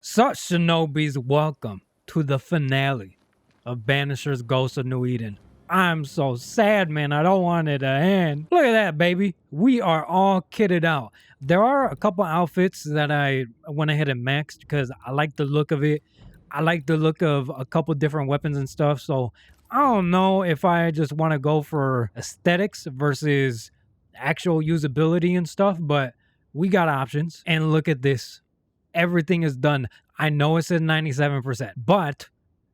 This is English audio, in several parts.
Such shinobis, welcome to the finale of Banishers Ghost of New Eden. I'm so sad, man. I don't want it to end. Look at that, baby. We are all kitted out. There are a couple outfits that I went ahead and maxed because I like the look of it. I like the look of a couple different weapons and stuff. So I don't know if I just want to go for aesthetics versus actual usability and stuff, but we got options. And look at this. Everything is done. I know it says 97%, but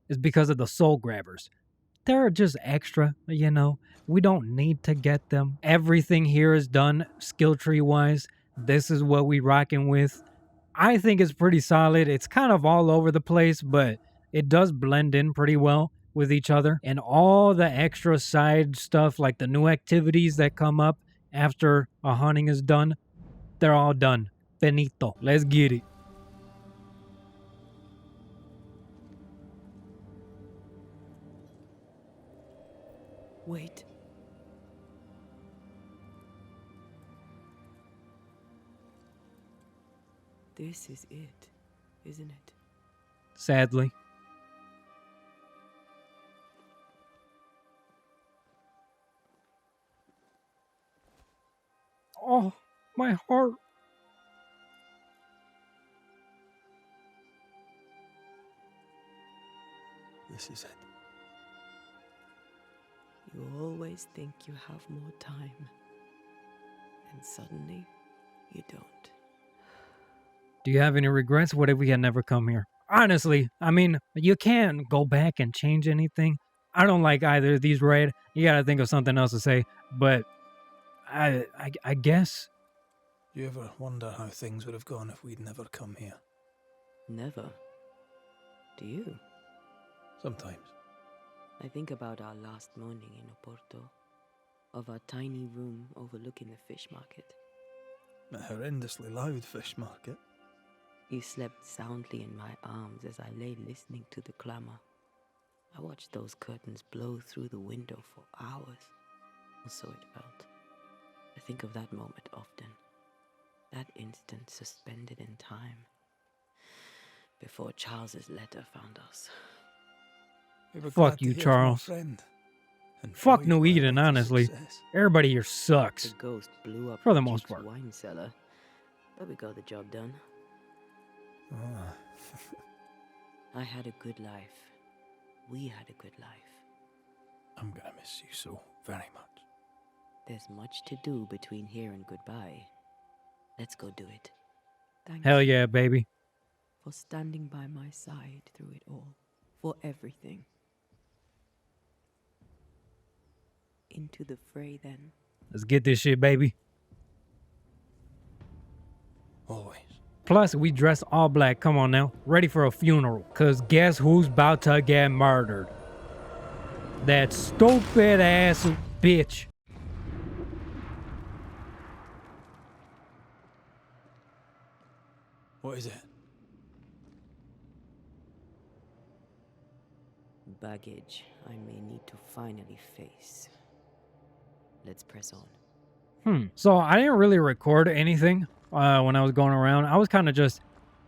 it's because of the soul grabbers. They're just extra, you know. We don't need to get them. Everything here is done skill tree wise. This is what we rocking with. I think it's pretty solid. It's kind of all over the place, but it does blend in pretty well with each other. And all the extra side stuff, like the new activities that come up after a hunting is done, they're all done. Finito. Let's get it. Wait. This is it, isn't it? Sadly. Oh, my heart. This is it. You always think you have more time. And suddenly, you don't. Do you have any regrets? What if we had never come here? Honestly, I mean, you can't go back and change anything. I don't like either of these, right? You gotta think of something else to say. But I guess. Do you ever wonder how things would have gone if we'd never come here? Never. Do you? Sometimes. I think about our last morning in Oporto, of our tiny room overlooking the fish market. A horrendously loud fish market. You slept soundly in my arms as I lay listening to the clamor. I watched those curtains blow through the window for hours. So it felt. I think of that moment often. That instant suspended in time. Before Charles's letter found us. Fuck you, Charles. And fuck New Eden, honestly. Everybody here sucks. The ghost blew up for the most part. Wine cellar, but we got the job done. I had a good life. We had a good life. I'm gonna miss you so very much. There's much to do between here and goodbye. Let's go do it. Thanks. Hell yeah, baby. For standing by my side through it all. For everything. Into the fray then. Let's get this shit, baby. Always. Plus, we dress all black. Come on now. Ready for a funeral. Cause guess who's about to get murdered? That stupid ass bitch. What is it? Baggage I may need to finally face. Let's press on. So I didn't really record anything when I was going around. I was kind of just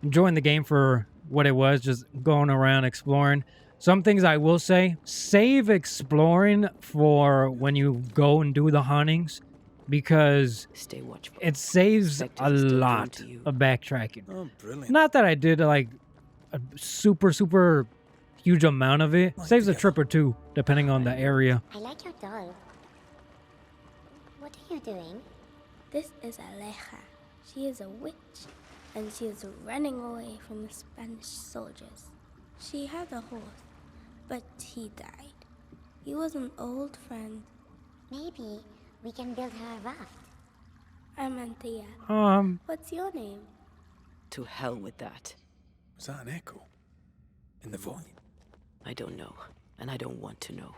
enjoying the game for what it was, just going around exploring. Some things I will say, save exploring for when you go and do the huntings, because Stay watchful. it saves a lot of backtracking. Oh, brilliant. Not that I did like a super huge amount of it. Saves a trip or two, depending on the area. I like your doll. What are you doing? This is Aleja. She is a witch, and she is running away from the Spanish soldiers. She had a horse, but he died. He was an old friend. Maybe we can build her a raft. I'm Anthea. What's your name? To hell with that. Was that an echo? In the void? I don't know, and I don't want to know.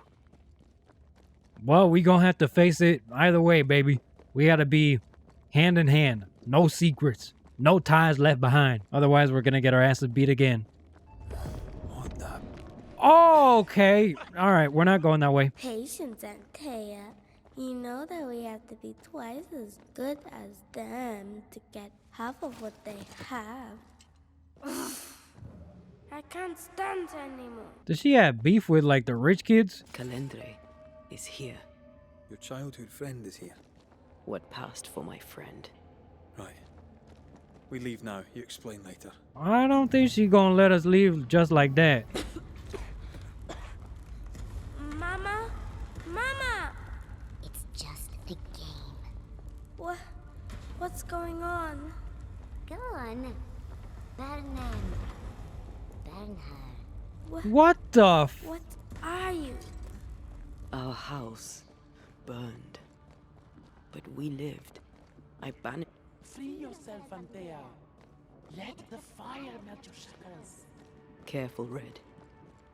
Well, we gonna have to face it either way, baby. We gotta be hand in hand. No secrets. No ties left behind. Otherwise, we're gonna get our asses beat again. What the? Oh, okay. All right, we're not going that way. Patience, Anthea. You know that we have to be twice as good as them to get half of what they have. I can't stand anymore. Does she have beef with like the rich kids? Calendre is here. Your childhood friend is here. What passed for my friend? Right. We leave now. You explain later. I don't think she gonna let us leave just like that. Mama? Mama! It's just a game. What's going on? Go on. Bernard. What the f- What are you? Our house burned. But we lived. I banished. Free yourself, Antea. Let the fire melt your shackles. Careful, Red.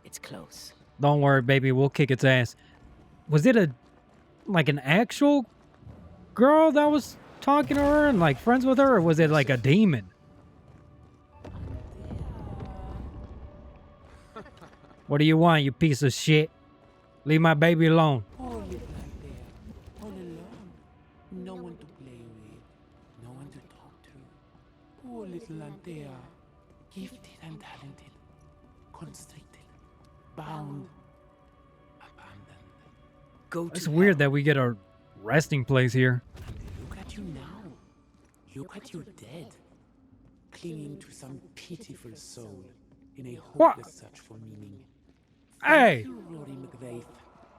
It's close. Don't worry, baby. We'll kick its ass. Was it like an actual girl that was talking to her and like friends with her, or was it like a demon? What do you want, you piece of shit? Leave my baby alone. Poor little Antea. All alone. No one to play with. No one to talk to. Poor little Antea. Gifted and talented. Constricted. Bound. Abandoned. Go to It's weird that we get a resting place here. And look at you now. Look at you dead. Clinging to some pitiful soul in a What? hopeless search for meaning. Hey! Thank you, Rory McVeigh,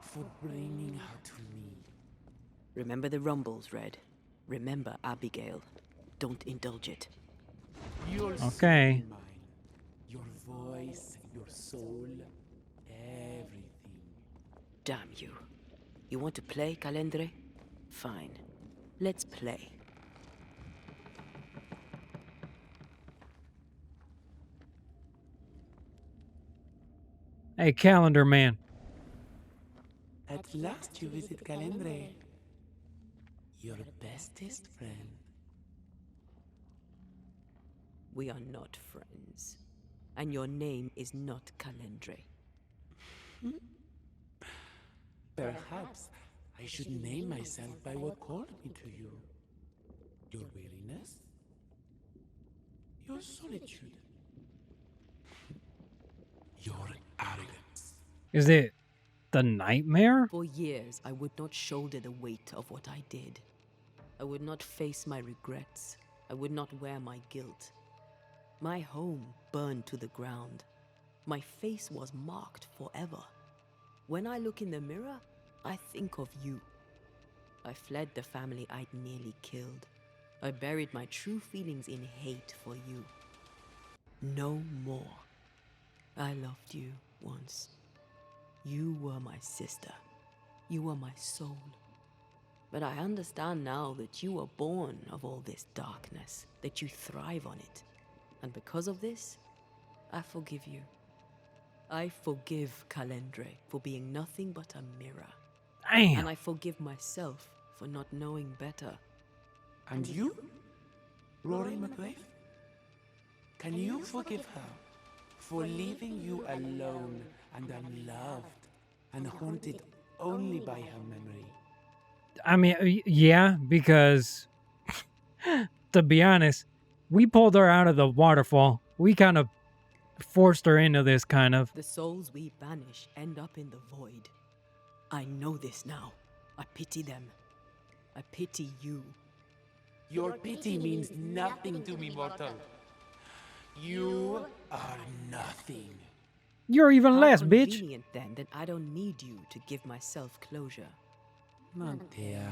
for bringing her to me. Remember the rumbles, Red. Remember Abigail. Don't indulge it. Your Okay. soul, mine. Your voice, your soul, everything. Damn you. You want to play, Calendre? Fine. Let's play. Hey, calendar man. At last you visit Calendre. Your bestest friend. We are not friends. And your name is not Calendre. Perhaps I should name myself by what called me to you. Your weariness. Your solitude. Your arrogance. Is it the nightmare? For years, I would not shoulder the weight of what I did. I would not face my regrets. I would not wear my guilt. My home burned to the ground. My face was marked forever. When I look in the mirror, I think of you. I fled the family I'd nearly killed. I buried my true feelings in hate for you. No more. I loved you once. You were my sister. You were my soul. But I understand now that you were born of all this darkness, that you thrive on it. And because of this, I forgive you. I forgive Calendre for being nothing but a mirror. Damn. And I forgive myself for not knowing better. And you? Rory McVeigh? Can you forgive her for leaving you alone and unloved and haunted only by her memory? I mean, yeah, because to be honest, we pulled her out of the waterfall. We kind of forced her into this kind of. The souls we banish end up in the void. I know this now. I pity them. I pity you. Your pity means nothing to me, mortal. You are nothing. You're even How less, bitch. convenient then that I don't need you to give myself closure. Antea,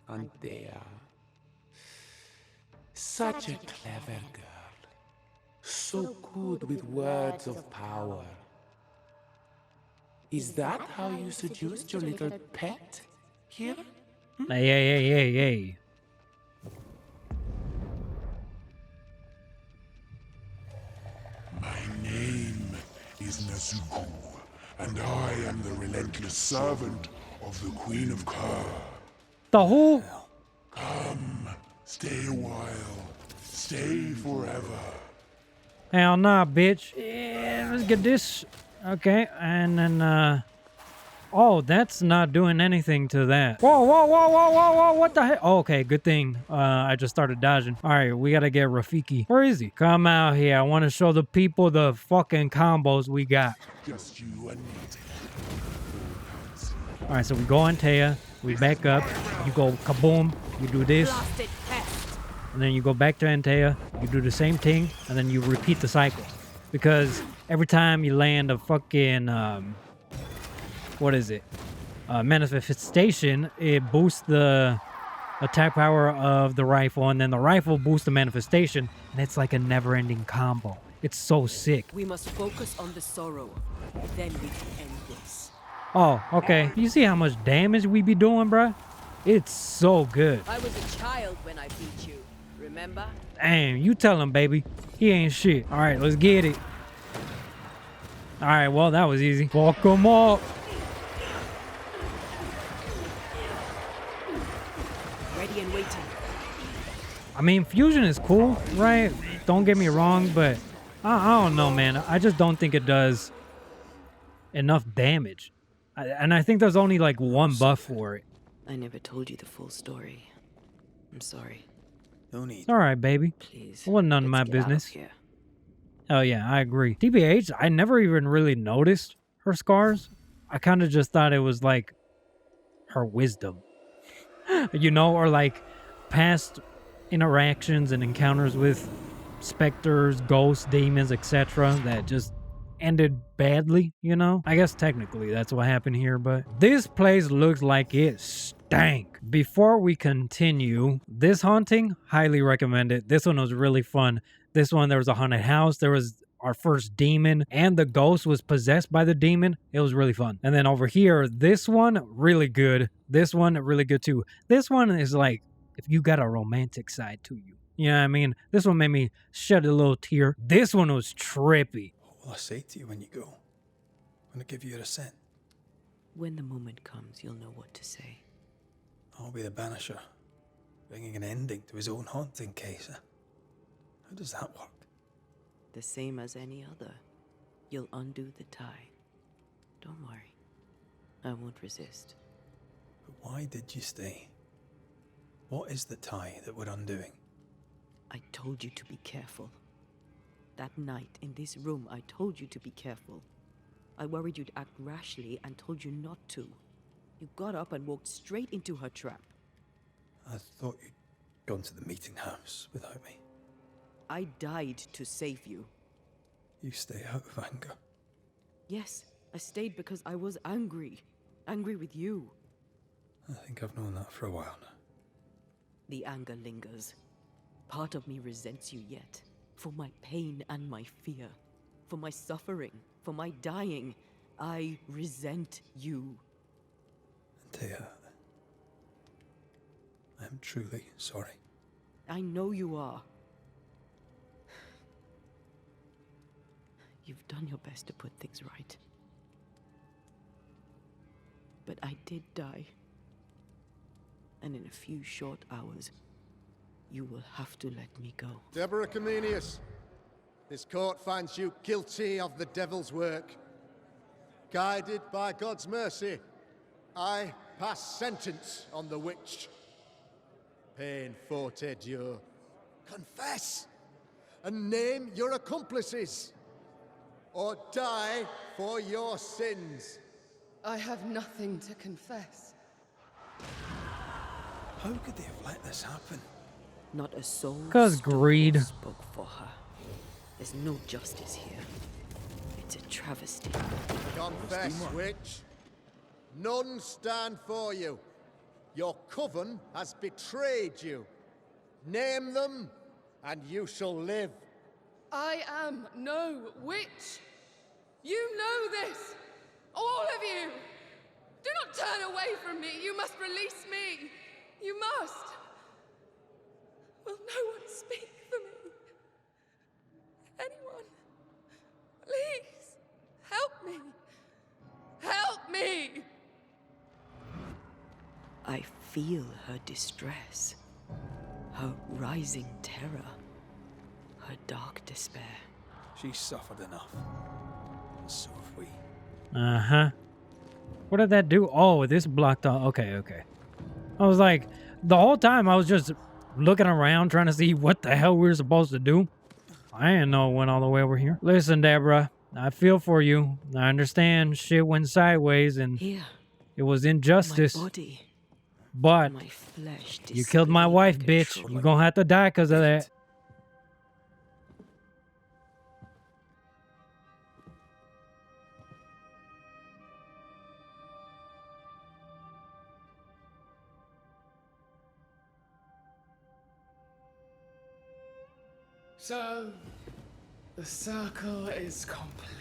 Antea. Such a clever girl. So good with words of power. Is that how you seduced your little pet here? Hey, hey, hey, hey, hey. My name is Nezuko, and I am the relentless servant of the Queen of Kur. The whole. Come, stay a while, stay forever. Hell nah, bitch. Yeah, let's get this. Okay, and then, Oh, that's not doing anything to that. Whoa, whoa, whoa, whoa, whoa, whoa, what the heck? Oh, okay, good thing. I just started dodging. All right, we gotta get Rafiki. Where is he? Come out here. I want to show the people the fucking combos we got. Just you and me. All right, so we go on Taya. We back up. You go kaboom. You do this. Blasted pest! And then you go back to Antea, you do the same thing, and then you repeat the cycle. Because every time you land a fucking, what is it? Manifestation, it boosts the attack power of the rifle, and then the rifle boosts the manifestation, and it's like a never-ending combo. It's so sick. We must focus on the sorrow. Then we can end this. Oh, okay. You see how much damage we be doing, bruh? It's so good. I was a child when I beat you. Remember? Damn, you tell him, baby. He ain't shit. All right, let's get it. All right, well, that was easy. Fuck him up. Ready and waiting. I mean, fusion is cool, right? Don't get me wrong, but I don't know, man. I just don't think it does enough damage. And I think there's only like one buff for it. I never told you the full story. I'm sorry. No need. It's all right, baby. Please. It wasn't none of my let's get out business. here. Oh, yeah, I agree. TBH, I never even really noticed her scars. I kind of just thought it was like her wisdom, you know, or like past interactions and encounters with specters, ghosts, demons, etc. that just ended badly, you know? I guess technically that's what happened here, but this place looks like it stank. Before we continue, this haunting, highly recommend it. This one was really fun. This one, there was a haunted house, there was our first demon, and the ghost was possessed by the demon. It was really fun. And then over here, this one, really good. This one, really good too. This one is like, if you got a romantic side to you. You know what I mean? This one made me shed a little tear. This one was trippy. What will I say to you when you go? When I give you your assent? When the moment comes, you'll know what to say. I'll be the banisher, bringing an ending to his own haunting case. How does that work? The same as any other. You'll undo the tie. Don't worry. I won't resist. But why did you stay? What is the tie that we're undoing? I told you to be careful. That night in this room, I told you to be careful. I worried you'd act rashly and told you not to. You got up and walked straight into her trap. I thought you'd gone to the meeting house without me. I died to save you. You stay out of anger. Yes, I stayed because I was angry. Angry with you. I think I've known that for a while now. The anger lingers. Part of me resents you yet. For my pain and my fear. For my suffering. For my dying. I resent you. Antea, I am truly sorry. I know you are. You've done your best to put things right. But I did die. And in a few short hours, you will have to let me go. Deborah Comenius, this court finds you guilty of the devil's work. Guided by God's mercy, I pass sentence on the witch. Pain forte Dieu. Confess and name your accomplices, or die for your sins. I have nothing to confess. How could they have let this happen? Not a soul 'Cause stood or greed. spoke for her. There's no justice here. It's a travesty. Confess, witch. None stand for you. Your coven has betrayed you. Name them, and you shall live. I am no witch. You know this. All of you. Do not turn away from me. You must release me. You must. Will no one speak for me? Anyone? Please. Help me. Help me. I feel her distress, her rising terror, her dark despair. She's suffered enough. And so have we. Uh-huh. What did that do? Oh, this blocked off. Okay, okay. I was like, the whole time I was just looking around trying to see what the hell we were supposed to do. I didn't know it went all the way over here. Listen, Deborah, I feel for you. I understand shit went sideways and Here, it was injustice. my body, But my flesh you killed my displayed wife, like a bitch. troll. You're gonna have to die because of that. So, the circle is complete.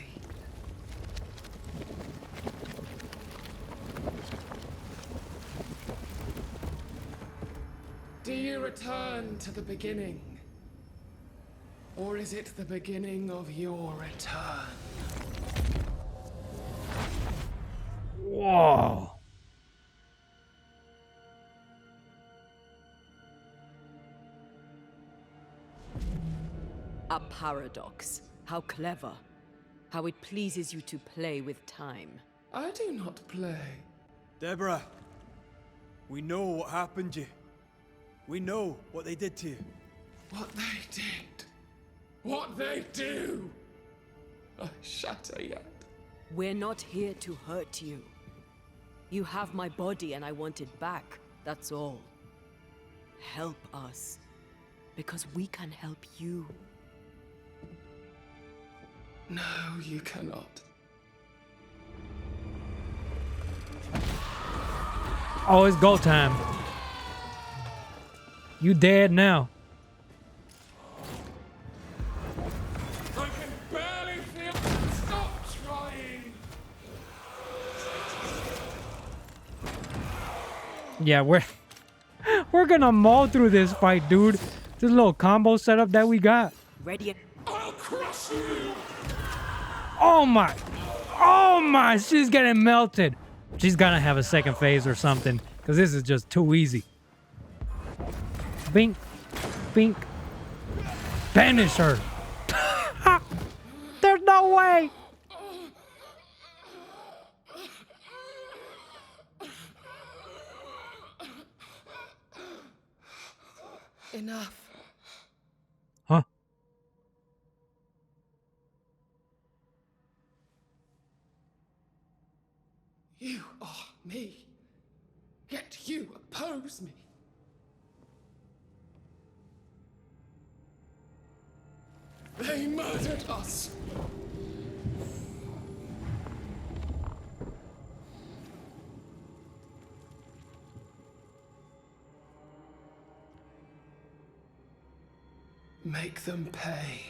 Do you return to the beginning? Or is it the beginning of your return? Whoa. A paradox. How clever. How it pleases you to play with time. I do not play. Deborah, we know what happened to you. We know what they did to you. What they did. What they do. I shatter yet. We're not here to hurt you. You have my body and I want it back. That's all. Help us. Because we can help you. No, you cannot. Oh, it's go time. You dead now. I can barely feel. Stop trying. Yeah, we're gonna maul through this fight, dude. This little combo setup that we got. Ready? I'll crush you. Oh my. Oh my, she's getting melted. She's gonna have a second phase or something, because this is just too easy. Bink. Bink. Banish her. There's no way. Enough. Huh? You are me. Yet you oppose me. They murdered us. Make them pay.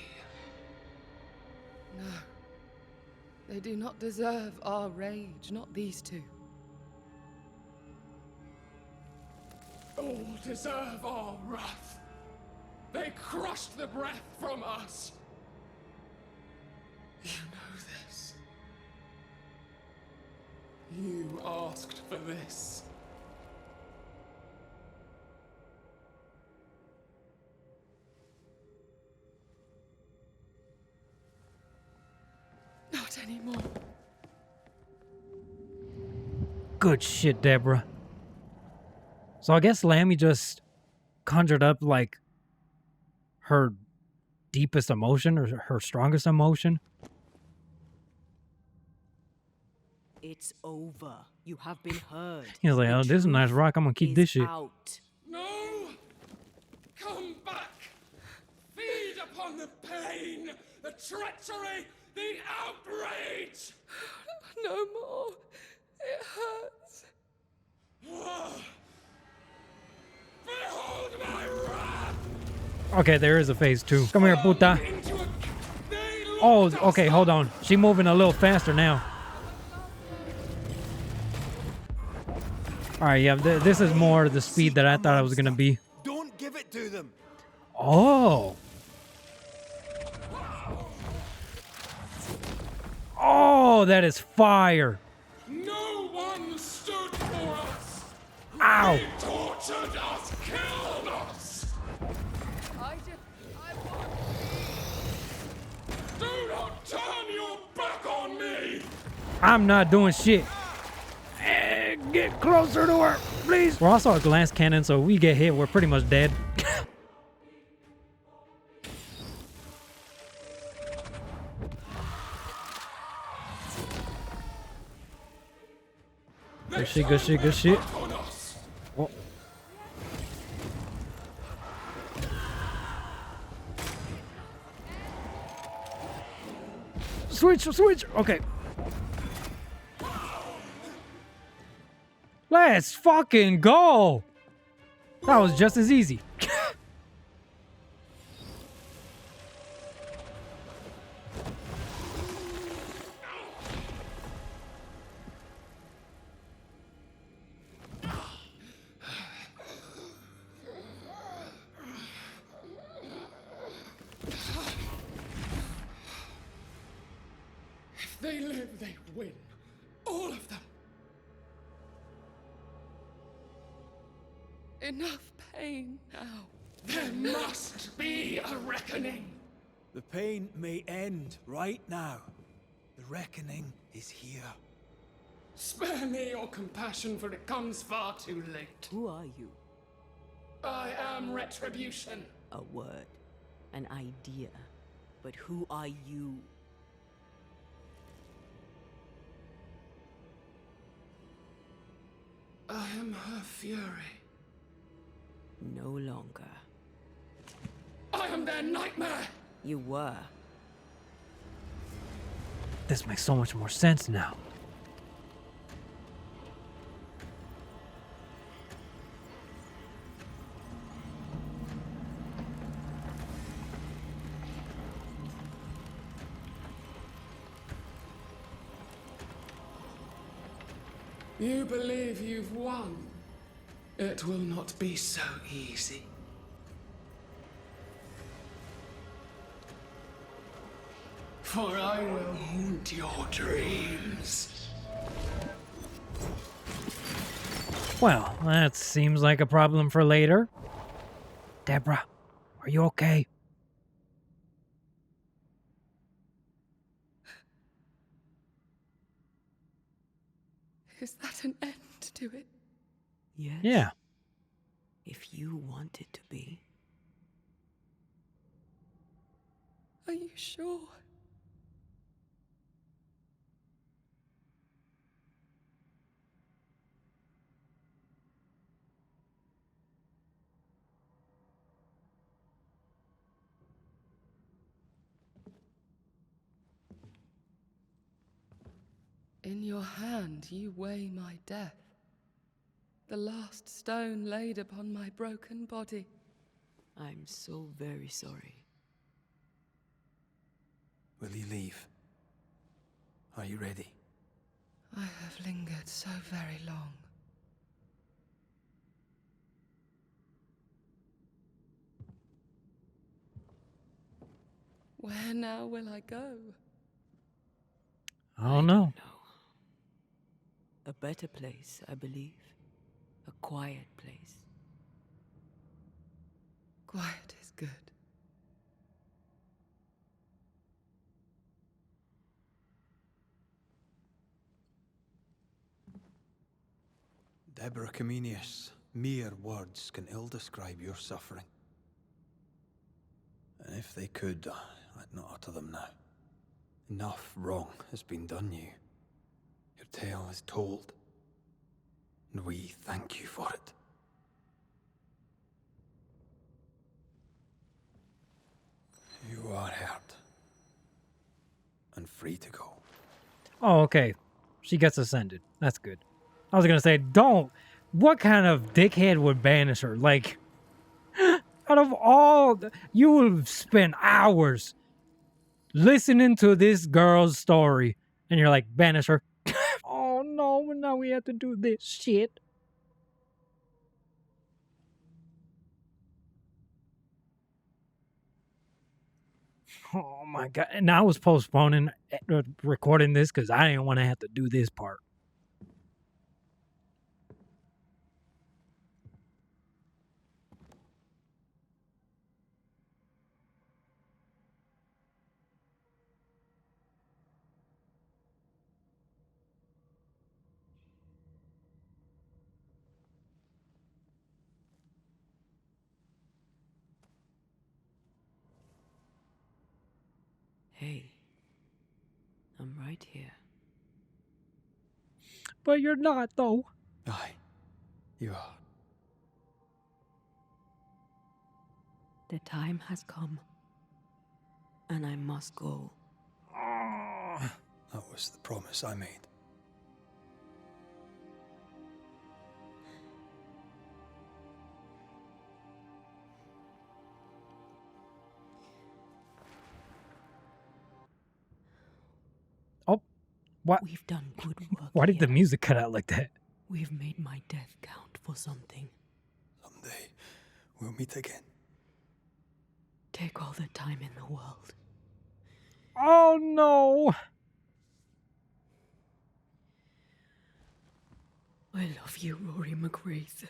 No. They do not deserve our rage, not these two. All deserve our wrath. They crushed the breath from us. You know this. You asked for this. Not anymore. Good shit, Deborah. So I guess Lammy just conjured up like her deepest emotion or her strongest emotion. It's over. You have been heard. He's like, The oh, this is a nice truth rock. I'm gonna keep is this shit. Out. No! Come back! Feed upon the pain, the treachery, the outrage! No more. It hurts. Behold my wrath! Okay, there is a phase 2. Come here, puta. Into a... They Oh, locked us okay, hold on. She moving a little faster now. All right, yeah, this is more the speed that I thought it was gonna be. Don't give it to them. Oh. Oh, that is fire. No one stood for us! Ow. They tortured us, killed us! I want... Do not turn your back on me! I'm not doing shit. Get closer to her, please. We're also a glance cannon, so if we get hit, we're pretty much dead. Good shit, good shit, good shit. Oh. Switch, switch. Okay. Let's fucking go. That was just as easy. If they live, they win. All of them. Enough pain now. There must be a reckoning. The pain may end right now. The reckoning is here. Spare me your compassion, for it comes far too late. Who are you? I am Retribution. A word, an idea. But who are you? I am her fury. No longer. I am their nightmare. You were. This makes so much more sense now. You believe you've won. It will not be so easy. For I will haunt your dreams. Well, that seems like a problem for later. Deborah, are you okay? Is that an end to it? Yes. Yeah. If you want it to be. Are you sure? In your hand you weigh my death, the last stone laid upon my broken body. I'm so very sorry. Will you leave? Are you ready? I have lingered so very long. Where now will I go? I don't know. A better place, I believe. A quiet place. Quiet is good. Deborah Comenius, mere words can ill describe your suffering. And if they could, I'd not utter them now. Enough wrong has been done you. Your tale is told, and we thank you for it. You are hurt, and free to go. Oh, okay. She gets ascended. That's good. I was gonna say, don't. What kind of dickhead would banish her? Like, out of all, you will spend hours listening to this girl's story, and you're like, banish her. Oh no, now we have to do this shit. Oh my god. And I was postponing recording this because I didn't want to have to do this part. Hey, I'm right here. But you're not, though. Aye, you are. The time has come, and I must go. That was the promise I made. Oh, what? We've done good work. Why did the here. music cut out like that? We've made my death count for something. Someday, we'll meet again. Take all the time in the world. Oh, no. I love you, Rory McWraith.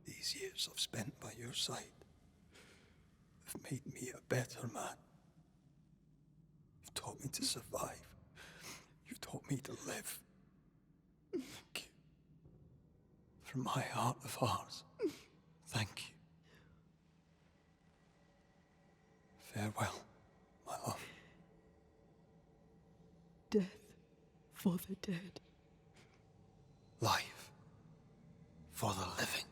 These years I've spent by your side have made me a better man. You've taught me to survive. You've taught me to live. Thank you. From my heart of hearts, thank you. Farewell, my love. Death for the dead. Life for the living.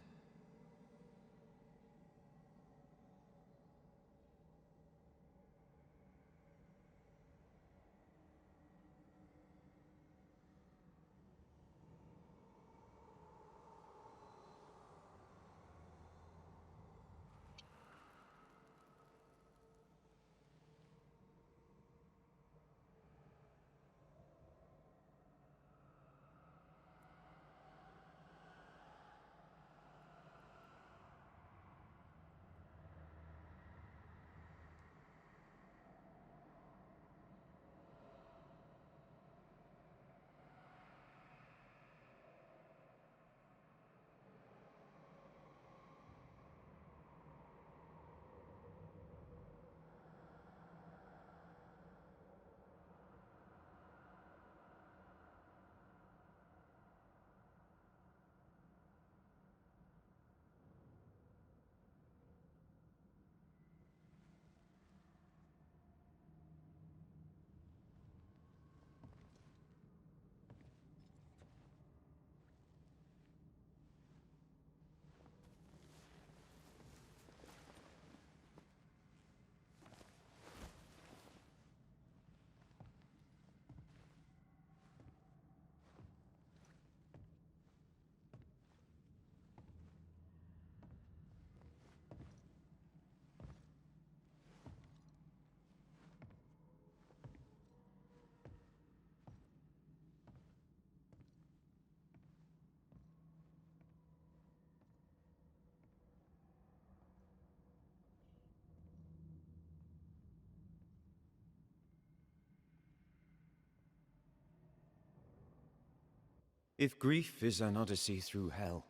If grief is an odyssey through hell,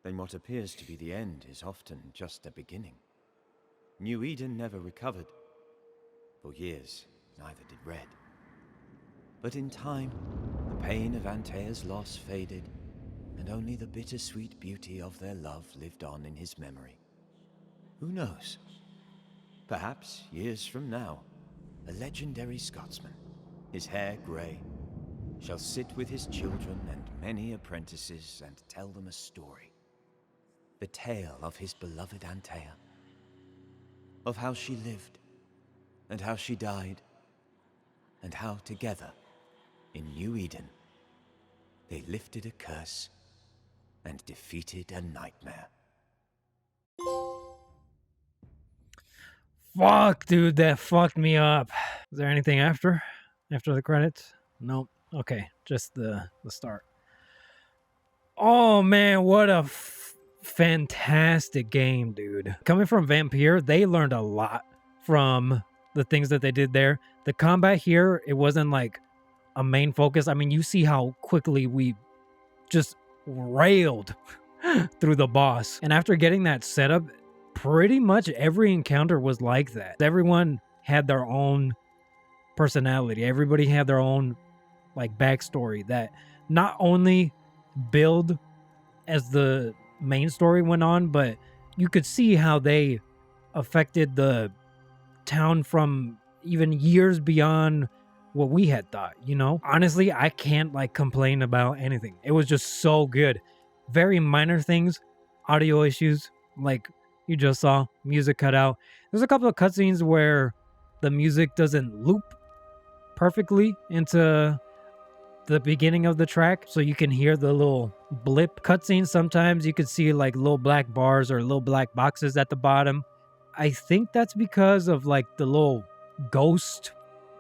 then what appears to be the end is often just a beginning. New Eden never recovered. For years, neither did Red. But in time, the pain of Antea's loss faded, and only the bittersweet beauty of their love lived on in his memory. Who knows? Perhaps, years from now, a legendary Scotsman, his hair grey, shall sit with his children and many apprentices and tell them a story. The tale of his beloved Antea. Of how she lived, and how she died, and how together, in New Eden, they lifted a curse and defeated a nightmare. Fuck, dude, that fucked me up. Is there anything after the credits? Nope. Okay, just the start. Oh man, what a fantastic game, dude. Coming from Vampire, they learned a lot from the things that they did there. The combat here, it wasn't like a main focus. I mean, you see how quickly we just railed through the boss. And after getting that setup, pretty much every encounter was like that. Everyone had their own personality. Everybody had their own like backstory that not only build as the main story went on, but you could see how they affected the town from even years beyond what we had thought, you know? Honestly, I can't like complain about anything. It was just so good. Very minor things, audio issues, like you just saw, music cut out. There's a couple of cutscenes where the music doesn't loop perfectly into the beginning of the track, so you can hear the little blip cutscenes. Sometimes you could see like little black bars or little black boxes at the bottom. I think that's because of like the little ghost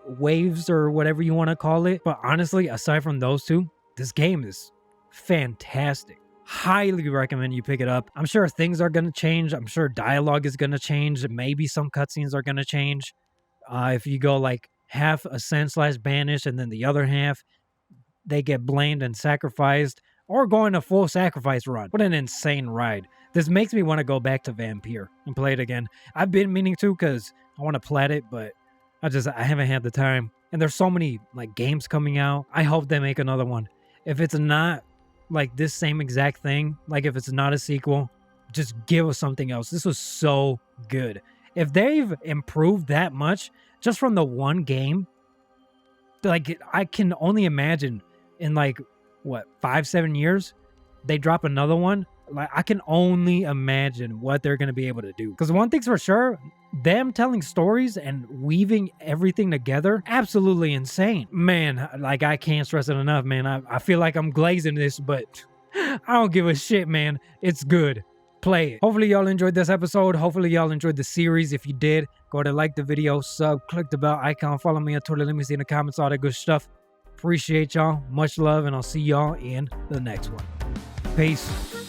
waves or whatever you want to call it. But honestly, aside from those two, this game is fantastic. Highly recommend you pick it up. I'm sure things are going to change. I'm sure dialogue is going to change. Maybe some cutscenes are going to change. If you go like half Ascend/Banish and then the other half, they get blamed and sacrificed, or going a full sacrifice run. What an insane ride. This makes me want to go back to Vampire and play it again. I've been meaning to because I want to plat it, but I haven't had the time. And there's so many like games coming out. I hope they make another one. If it's not like this same exact thing, like if it's not a sequel, just give us something else. This was so good. If they've improved that much just from the one game, like I can only imagine in like what 5-7 years they drop another one. Like I can only imagine what they're going to be able to do, because one thing's for sure, them telling stories and weaving everything together, absolutely insane, man. Like I can't stress it enough, man. I feel like I'm glazing this, but I don't give a shit, man. It's good. Play it. Hopefully y'all enjoyed this episode. Hopefully y'all enjoyed the series. If you did, go ahead and like the video, sub, click the bell icon, follow me on Twitter, let me see in the comments, all that good stuff. Appreciate y'all. Much love, and I'll see y'all in the next one. Peace.